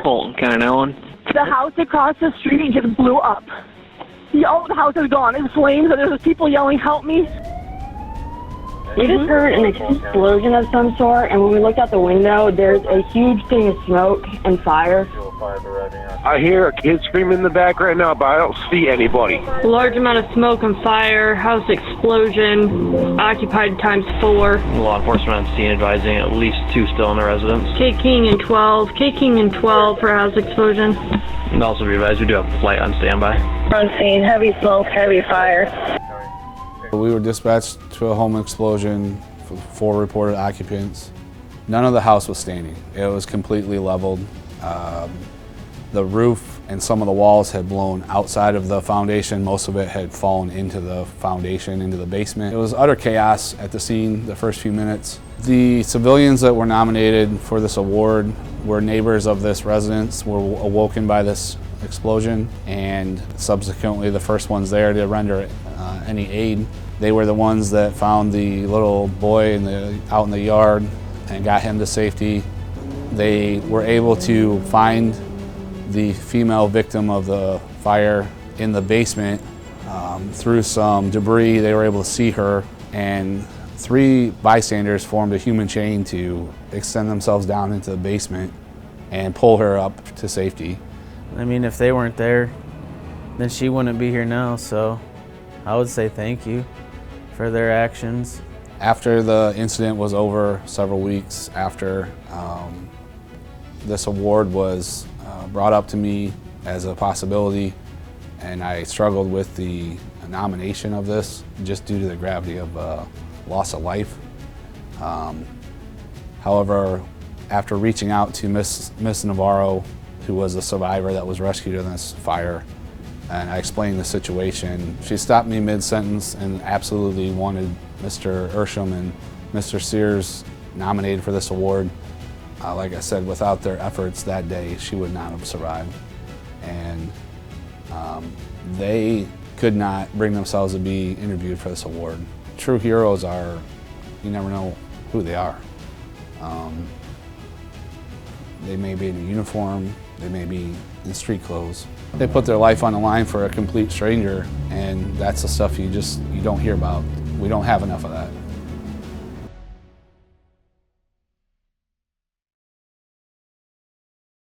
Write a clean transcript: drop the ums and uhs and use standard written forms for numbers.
Fulton, County 911. The house across the street just blew up. The house is gone in flames, and there's people yelling, "Help me!" We just heard an explosion of some sort, and when we looked out the window, there's a huge thing of smoke and fire. I hear a kid screaming in the back right now, but I don't see anybody. A large amount of smoke and fire, house explosion, occupied ×4. Law enforcement on scene advising at least 2 still in the residence. K-King and 12. K-King and 12 for house explosion. And also be advised, we do have a flight on standby. On scene, heavy smoke, heavy fire. We were dispatched to a home explosion for 4 reported occupants. None of the house was standing. It was completely leveled. The roof and some of the walls had blown outside of the foundation. Most of it had fallen into the foundation, into the basement. It was utter chaos at the scene the first few minutes. The civilians that were nominated for this award were neighbors of this residence, were awoken by this explosion, and subsequently the first ones there to render any aid. They were the ones that found the little boy out in the yard and got him to safety. They were able to find the female victim of the fire in the basement. Through some debris, they were able to see her, and 3 bystanders formed a human chain to extend themselves down into the basement and pull her up to safety. I mean, if they weren't there, then she wouldn't be here now, so I would say thank you for their actions. After the incident was over, several weeks after, this award was brought up to me as a possibility, and I struggled with the nomination of this just due to the gravity of loss of life. However, after reaching out to Miss Navarro, who was a survivor that was rescued in this fire, and I explained the situation, she stopped me mid-sentence and absolutely wanted Mr. Ehrsam and Mr. Sears nominated for this award. Like I said, without their efforts that day, she would not have survived. And they could not bring themselves to be interviewed for this award. True heroes are, you never know who they are. They may be in a uniform, they may be in street clothes. They put their life on the line for a complete stranger, and that's the stuff you don't hear about. We don't have enough of that.